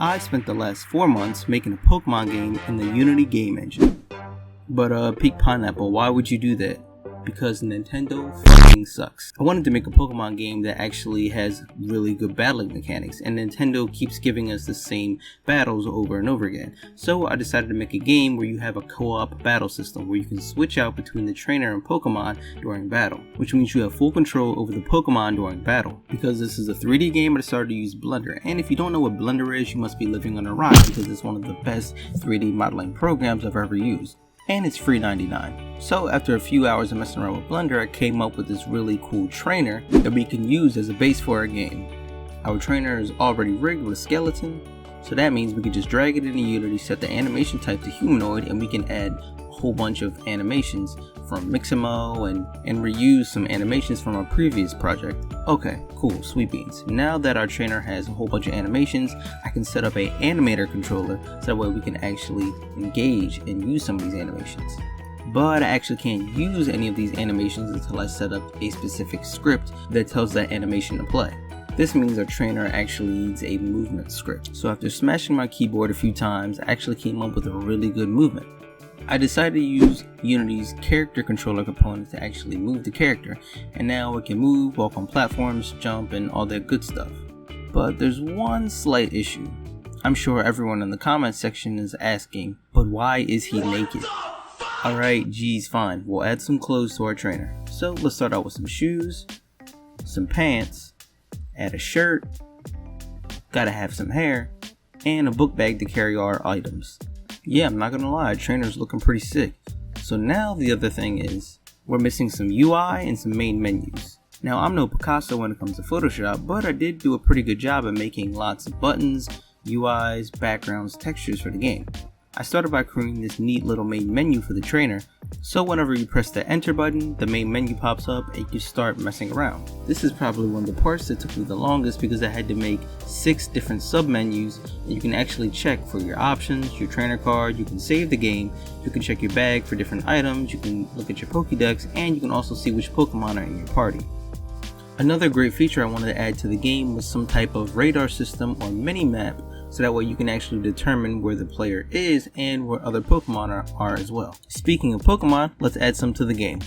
I spent the last 4 months making a Pokemon game in the Unity game engine. But Peak Pineapple, why would you do that? Because Nintendo f***ing sucks. I wanted to make a Pokemon game that actually has really good battling mechanics, and Nintendo keeps giving us the same battles over and over again. So I decided to make a game where you have a co-op battle system where you can switch out between the trainer and Pokemon during battle, which means you have full control over the Pokemon during battle. Because this is a 3D game, I decided to use Blender, and if you don't know what Blender is, you must be living on a rock because it's one of the best 3D modeling programs I've ever used. And it's free $99. So after a few hours of messing around with Blender, I came up with this really cool trainer that we can use as a base for our game. Our trainer is already rigged with a skeleton, so that means we can just drag it into Unity, set the animation type to humanoid, and we can add a whole bunch of animations from Mixamo and reuse some animations from our previous project. Okay, cool, sweet beans. Now that our trainer has a whole bunch of animations, I can set up an animator controller so that way we can actually engage and use some of these animations. But I actually can't use any of these animations until I set up a specific script that tells that animation to play. This means our trainer actually needs a movement script. So after smashing my keyboard a few times, I actually came up with a really good movement. I decided to use Unity's character controller component to actually move the character, and now it can move, walk on platforms, jump, and all that good stuff. But there's one slight issue. I'm sure everyone in the comment section is asking, but why is he naked? Alright, geez, fine, we'll add some clothes to our trainer. So let's start out with some shoes, some pants, add a shirt, gotta have some hair, and a book bag to carry our items. Yeah, I'm not gonna lie, trainer's looking pretty sick. So now the other thing is, we're missing some UI and some main menus. Now I'm no Picasso when it comes to Photoshop, but I did do a pretty good job at making lots of buttons, UIs, backgrounds, textures for the game. I started by creating this neat little main menu for the trainer, so whenever you press the enter button, the main menu pops up and you can start messing around. This is probably one of the parts that took me the longest because I had to make 6 different sub-menus, and you can actually check for your options, your trainer card, you can save the game, you can check your bag for different items, you can look at your Pokédex, and you can also see which Pokemon are in your party. Another great feature I wanted to add to the game was some type of radar system or mini-map, so that way you can actually determine where the player is and where other Pokemon are as well. Speaking of Pokemon, let's add some to the game.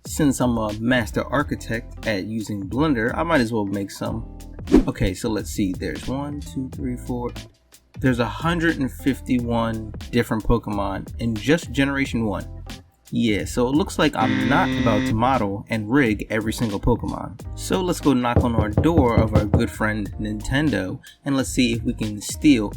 Since I'm a master architect at using Blender, I might as well make some. Okay, so let's see, there's 1, 2, 3, 4. There's 151 different Pokemon in just Generation 1. Yeah, so it looks like I'm not about to model and rig every single Pokemon. So let's go knock on our door of our good friend Nintendo and let's see if we can steal,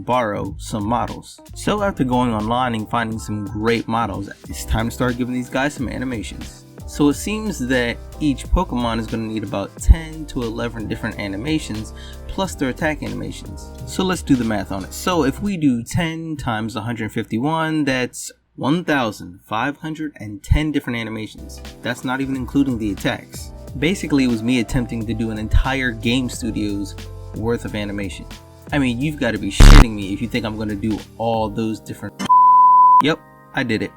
borrow some models. So after going online and finding some great models, it's time to start giving these guys some animations. So it seems that each Pokemon is going to need about 10 to 11 different animations plus their attack animations. So let's do the math on it. So if we do 10 times 151, that's 1,510 different animations. That's not even including the attacks. Basically, it was me attempting to do an entire game studio's worth of animation. I mean, you've got to be shitting me if you think I'm going to do all those different. Yep, I did it.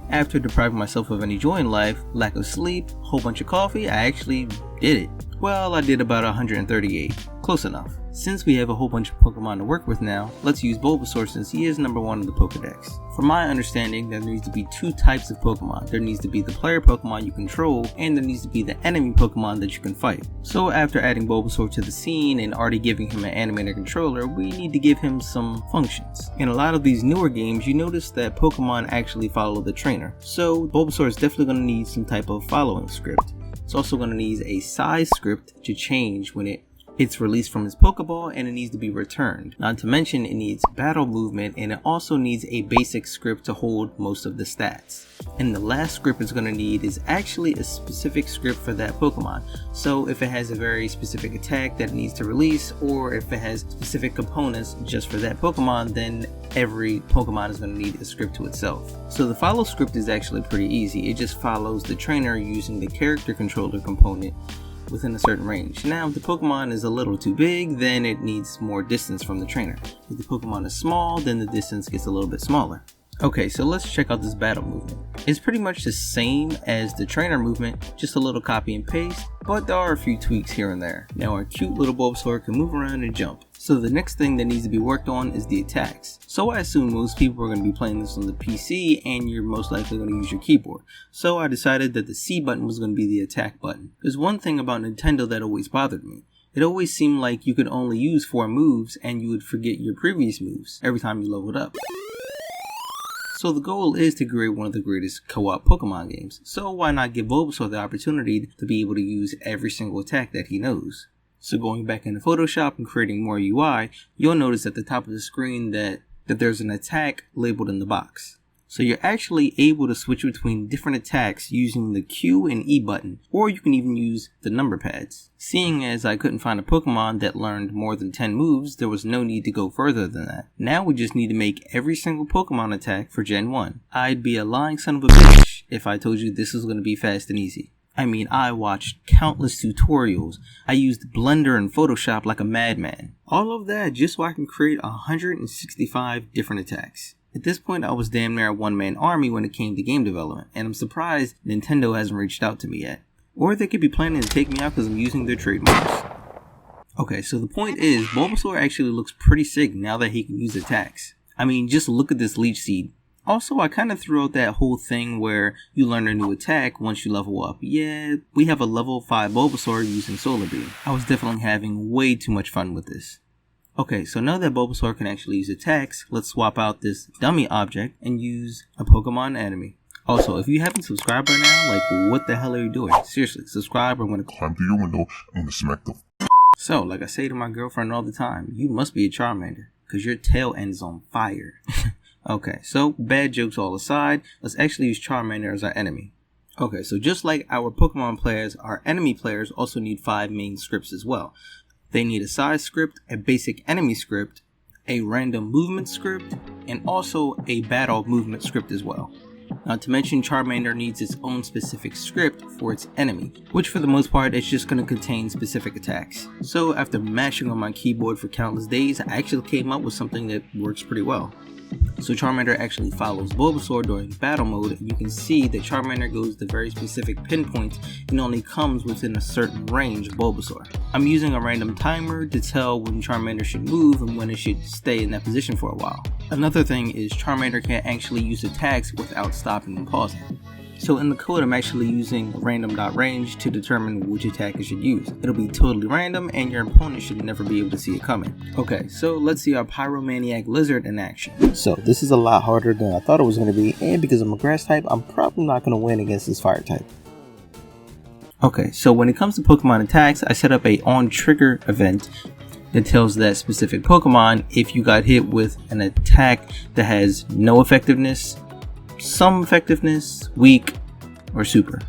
After depriving myself of any joy in life, lack of sleep, whole bunch of coffee, I actually did it. Well, I did about 138. Close enough. Since we have a whole bunch of Pokemon to work with now, let's use Bulbasaur since he is number 1 in the Pokedex. From my understanding, there needs to be 2 types of Pokemon. There needs to be the player Pokemon you control, and there needs to be the enemy Pokemon that you can fight. So after adding Bulbasaur to the scene and already giving him an animator controller, we need to give him some functions. In a lot of these newer games, you notice that Pokemon actually follow the trainer. So Bulbasaur is definitely going to need some type of following script. It's also going to need a size script to change when it's released from his Pokeball, and it needs to be returned. Not to mention it needs battle movement, and it also needs a basic script to hold most of the stats. And the last script it's going to need is actually a specific script for that Pokemon. So if it has a very specific attack that it needs to release, or if it has specific components just for that Pokemon, then every Pokemon is going to need a script to itself. So the follow script is actually pretty easy. It just follows the trainer using the character controller component within a certain range. Now, if the Pokemon is a little too big, then it needs more distance from the trainer. If the Pokemon is small, then the distance gets a little bit smaller. Okay, so let's check out this battle movement. It's pretty much the same as the trainer movement, just a little copy and paste, but there are a few tweaks here and there. Now our cute little Bulbasaur can move around and jump. So the next thing that needs to be worked on is the attacks. So I assume most people are going to be playing this on the PC and you're most likely going to use your keyboard. So I decided that the C button was going to be the attack button. There's one thing about Nintendo that always bothered me. It always seemed like you could only use 4 moves and you would forget your previous moves every time you leveled up. So the goal is to create one of the greatest co-op Pokemon games. So why not give Bulbasaur the opportunity to be able to use every single attack that he knows? So going back into Photoshop and creating more UI, you'll notice at the top of the screen that there's an attack labeled in the box. So you're actually able to switch between different attacks using the Q and E button, or you can even use the number pads. Seeing as I couldn't find a Pokemon that learned more than 10 moves, there was no need to go further than that. Now we just need to make every single Pokemon attack for Gen 1. I'd be a lying son of a bitch if I told you this was going to be fast and easy. I mean, I watched countless tutorials. I used Blender and Photoshop like a madman. All of that just so I can create 165 different attacks. At this point, I was damn near a one-man army when it came to game development, and I'm surprised Nintendo hasn't reached out to me yet. Or they could be planning to take me out because I'm using their trademarks. Okay, so the point is, Bulbasaur actually looks pretty sick now that he can use attacks. I mean, just look at this Leech Seed. Also, I kind of threw out that whole thing where you learn a new attack once you level up. Yeah, we have a level 5 Bulbasaur using Solar Beam. I was definitely having way too much fun with this. Okay, so now that Bulbasaur can actually use attacks, let's swap out this dummy object and use a Pokemon enemy. Also, if you haven't subscribed by now, like, what the hell are you doing? Seriously, subscribe or I'm gonna climb through your window and gonna smack the So, like I say to my girlfriend all the time, you must be a Charmander, because your tail ends on fire. Okay, so bad jokes all aside, let's actually use Charmander as our enemy. Okay, so just like our Pokemon players, our enemy players also need 5 main scripts as well. They need a size script, a basic enemy script, a random movement script, and also a battle movement script as well. Not to mention Charmander needs its own specific script for its enemy, which for the most part is just going to contain specific attacks. So after mashing on my keyboard for countless days, I actually came up with something that works pretty well. So Charmander actually follows Bulbasaur during battle mode, and you can see that Charmander goes to very specific pinpoints and only comes within a certain range of Bulbasaur. I'm using a random timer to tell when Charmander should move and when it should stay in that position for a while. Another thing is Charmander can't actually use attacks without stopping and pausing. So in the code, I'm actually using random.range to determine which attack it should use. It'll be totally random and your opponent should never be able to see it coming. Okay, so let's see our Pyromaniac Lizard in action. So this is a lot harder than I thought it was going to be, and because I'm a grass type, I'm probably not going to win against this fire type. Okay, so when it comes to Pokemon attacks, I set up a on trigger event that tells that specific Pokemon if you got hit with an attack that has no effectiveness, some effectiveness, weak, or super.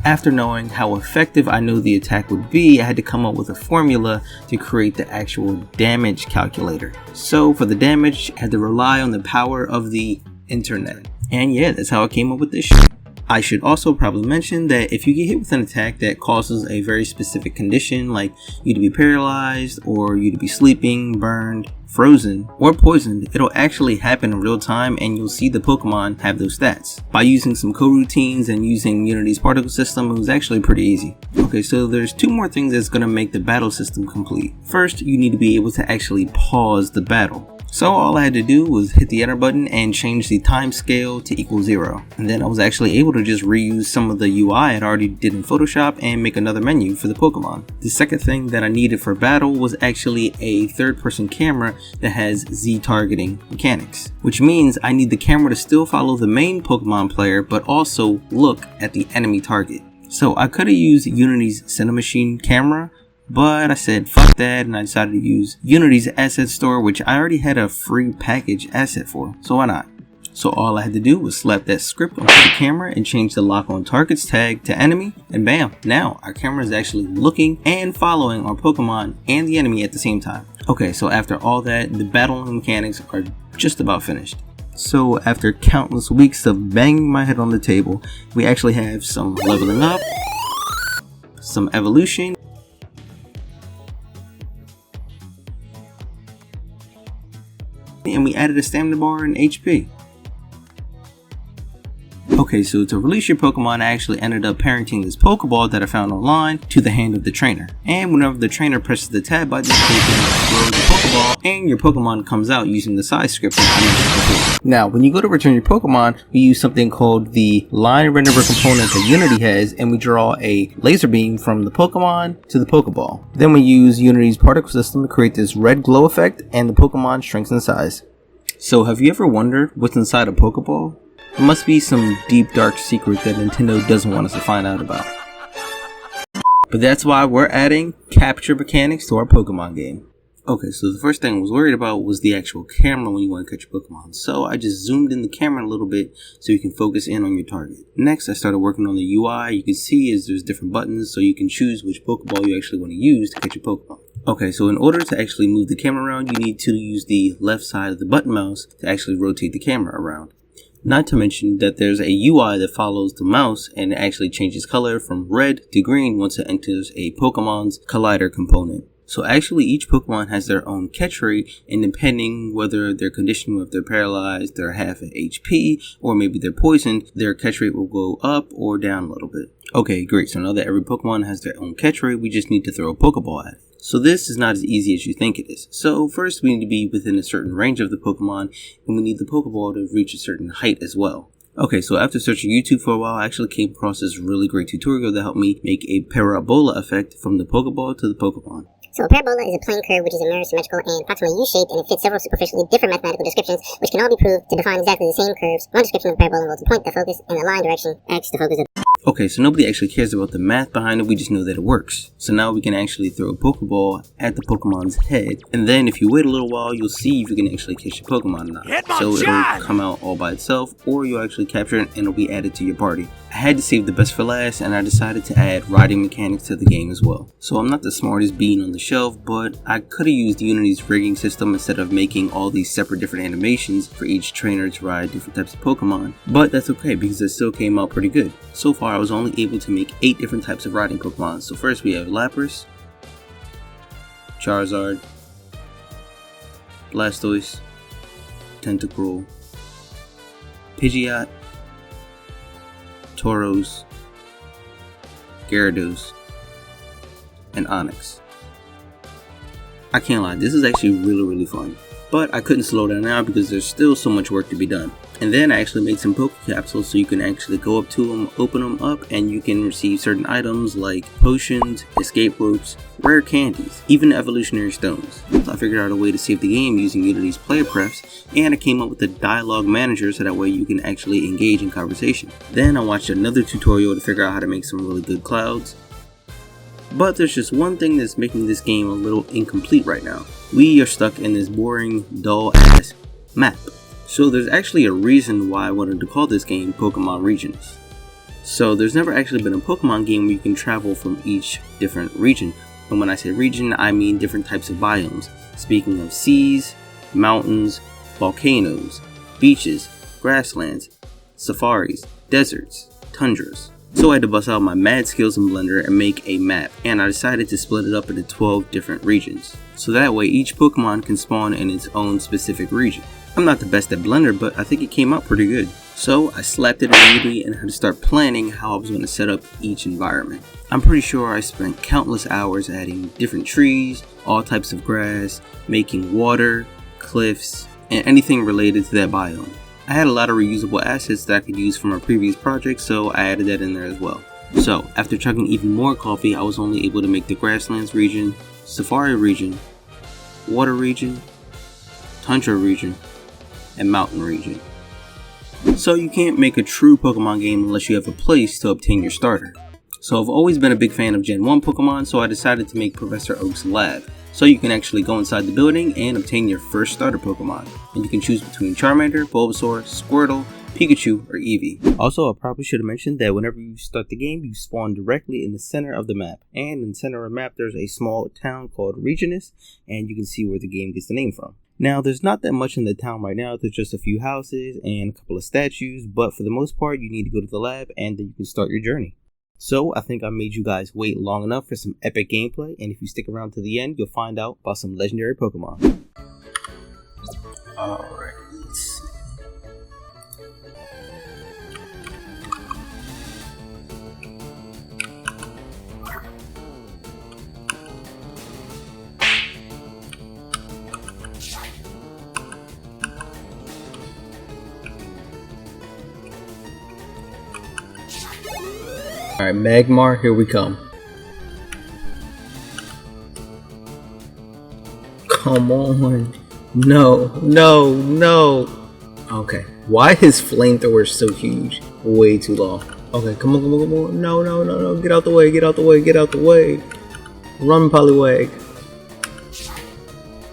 After knowing how effective I knew the attack would be, I had to come up with a formula to create the actual damage calculator. So for the damage, I had to rely on the power of the internet. And yeah, that's how I came up with this shit. I should also probably mention that if you get hit with an attack that causes a very specific condition, like you to be paralyzed, or you to be sleeping, burned, frozen, or poisoned, it'll actually happen in real time and you'll see the Pokemon have those stats. By using some coroutines and using Unity's particle system, it was actually pretty easy. Okay, so there's 2 more things that's going to make the battle system complete. First, you need to be able to actually pause the battle. So all I had to do was hit the enter button and change the time scale to equal 0. And then I was actually able to just reuse some of the UI I'd already did in Photoshop and make another menu for the Pokemon. The second thing that I needed for battle was actually a third-person camera that has Z targeting mechanics, which means I need the camera to still follow the main Pokemon player but also look at the enemy target. So I could have used Unity's Cinemachine camera, but I said fuck that and I decided to use Unity's asset store, which I already had a free package asset for, so why not? So all I had to do was slap that script onto the camera and change the lock on targets tag to enemy, and bam, now our camera is actually looking and following our Pokemon and the enemy at the same time. Okay, so after all that, the battling mechanics are just about finished. So after countless weeks of banging my head on the table, we actually have some leveling up, some evolution, and we added a stamina bar and HP. Okay, so to release your Pokemon, I actually ended up parenting this Pokeball that I found online to the hand of the trainer. And whenever the trainer presses the tab button, they can throw the Pokeball Pokeball, and your Pokemon comes out using the size script that I mentioned before. Now, when you go to return your Pokemon, we use something called the line renderer component that Unity has, and we draw a laser beam from the Pokemon to the Pokeball. Then we use Unity's particle system to create this red glow effect, and the Pokemon shrinks in size. So have you ever wondered what's inside a Pokeball? It must be some deep dark secret that Nintendo doesn't want us to find out about. But that's why we're adding capture mechanics to our Pokemon game. Okay, so the first thing I was worried about was the actual camera when you want to catch your Pokemon. So I just zoomed in the camera a little bit so you can focus in on your target. Next, I started working on the UI. You can see there's different buttons so you can choose which Pokeball you actually want to use to catch your Pokemon. Okay, so in order to actually move the camera around, you need to use the left side of the button mouse to actually rotate the camera around. Not to mention that there's a UI that follows the mouse and it actually changes color from red to green once it enters a Pokemon's collider component. So actually each Pokemon has their own catch rate, and depending whether they're conditioned, if they're paralyzed, they're half at HP, or maybe they're poisoned, their catch rate will go up or down a little bit. Okay, great. So now that every Pokemon has their own catch rate, we just need to throw a Pokeball at it. So this is not as easy as you think it is. So first we need to be within a certain range of the Pokemon, and we need the Pokeball to reach a certain height as well. Okay, so after searching YouTube for a while, I actually came across this really great tutorial that helped me make a parabola effect from the Pokeball to the Pokemon. So a parabola is a plane curve which is a mirror, symmetrical, and approximately U-shaped, and it fits several superficially different mathematical descriptions, which can all be proved to define exactly the same curves. One description of a parabola involves a point, the focus, and the line direction, X, the focus of. Okay, so nobody actually cares about the math behind it, we just know that it works. So now we can actually throw a Pokeball at the Pokemon's head, and then if you wait a little while, you'll see if you can actually catch your Pokemon or not. So it'll come out all by itself, or you'll actually capture it and it'll be added to your party. I had to save the best for last, and I decided to add riding mechanics to the game as well. So I'm not the smartest bean on the shelf, but I could have used Unity's rigging system instead of making all these separate different animations for each trainer to ride different types of Pokemon. But that's okay, because it still came out pretty good. So far, I was only able to make 8 different types of riding Pokemon. So first we have Lapras, Charizard, Blastoise, Tentacruel, Pidgeot, Tauros, Gyarados, and Onix. I can't lie, this is actually really fun. But I couldn't slow down now because there's still so much work to be done. And then I actually made some Poke Capsules so you can actually go up to them, open them up, and you can receive certain items like potions, escape ropes, rare candies, even evolutionary stones. So I figured out a way to save the game using Unity's player prefs, and I came up with a dialogue manager so that way you can actually engage in conversation. Then I watched another tutorial to figure out how to make some really good clouds. But there's just one thing that's making this game a little incomplete right now. We are stuck in this boring, dull-ass map. So there's actually a reason why I wanted to call this game Pokemon Regions. So there's never actually been a Pokemon game where you can travel from each different region. And when I say region, I mean different types of biomes. Speaking of seas, mountains, volcanoes, beaches, grasslands, safaris, deserts, tundras. So I had to bust out my mad skills in Blender and make a map, and I decided to split it up into 12 different regions. So that way each Pokemon can spawn in its own specific region. I'm not the best at Blender, but I think it came out pretty good. So I slapped it in Unity and had to start planning how I was going to set up each environment. I'm pretty sure I spent countless hours adding different trees, all types of grass, making water, cliffs, and anything related to that biome. I had a lot of reusable assets that I could use from a previous project, so I added that in there as well. So after chugging even more coffee, I was only able to make the grasslands region, safari region, water region, tundra region, and mountain region. So you can't make a true Pokemon game unless you have a place to obtain your starter. So I've always been a big fan of Gen 1 Pokemon, so I decided to make Professor Oak's lab. So you can actually go inside the building and obtain your first starter Pokemon. And you can choose between Charmander, Bulbasaur, Squirtle, Pikachu, or Eevee. Also, I probably should have mentioned that whenever you start the game, you spawn directly in the center of the map. And in the center of the map, there's a small town called Regionus, and you can see where the game gets the name from. Now, there's not that much in the town right now. There's just a few houses and a couple of statues, but for the most part, you need to go to the lab and then you can start your journey. So, I think I made you guys wait long enough for some epic gameplay, and if you stick around to the end, you'll find out about some legendary Pokemon. Alright, let's see. Alright, Magmar, here we come. Come on. No, no, no. Okay. Why is flamethrower so huge? Way too long. Okay, come on, come on, come on. No, no, no, no. Get out the way, get out the way, get out the way. Run, Poliwag.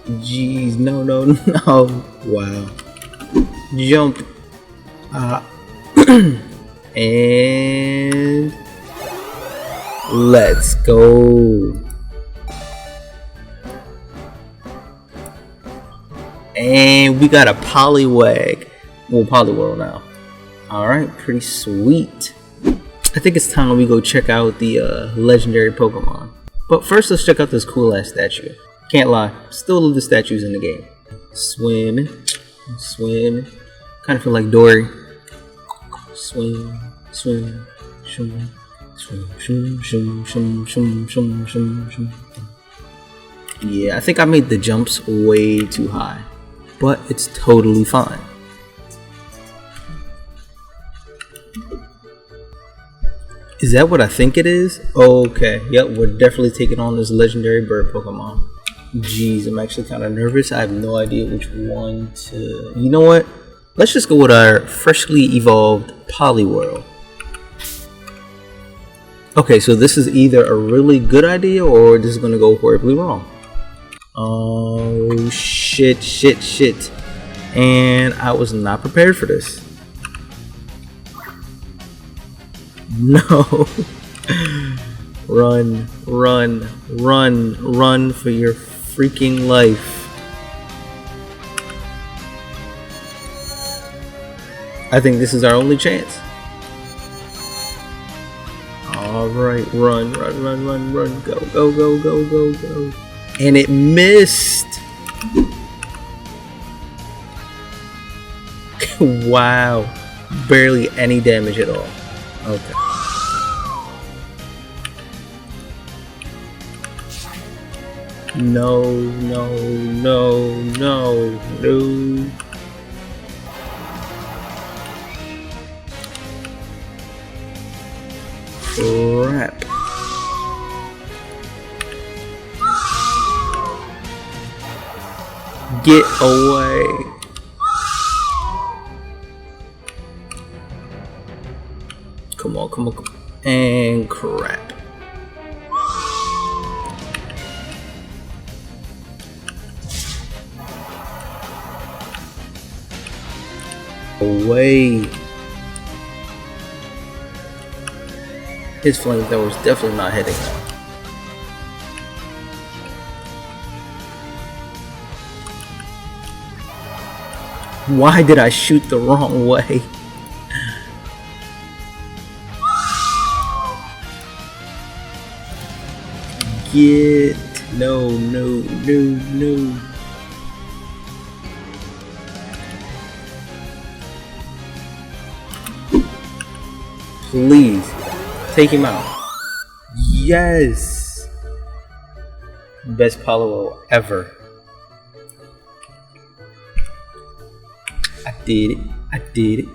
Jeez, no, no, no. Wow. Jump. And let's go. And we got a Poliwag. Well, Poliwhirl now. Alright, pretty sweet. I think it's time we go check out the legendary Pokemon. But first, let's check out this cool ass statue. Can't lie, still love the statues in the game. Swimming, swimming. Kind of feel like Dory. Swim, swim, swim, swim, swim, swim, swim, swim, swim, swim, swim. Yeah, I think I made the jumps way too high, but it's totally fine. Is that what I think it is? Okay, yep, we're definitely taking on this legendary bird Pokemon. Jeez, I'm actually kind of nervous. I have no idea which one to... You know what? Let's just go with our freshly evolved Poliwhirl. Okay, so this is either a really good idea or this is going to go horribly wrong. Oh, shit, shit, shit. And I was not prepared for this. No. Run, run, run, run for your freaking life. I think this is our only chance. Alright, run, run, run, run, run. Go, go, go, go, go, go. And it missed. Wow. Barely any damage at all. Okay. No, no, no, no, no. Crap. Get away. Come on, come on, come on. And crap. Away. His flamethrower was definitely not hitting him. Why did I shoot the wrong way? Get... No, no, no, no. Please, take him out. Yes! Best Poliwhirl ever. I did it. I did it.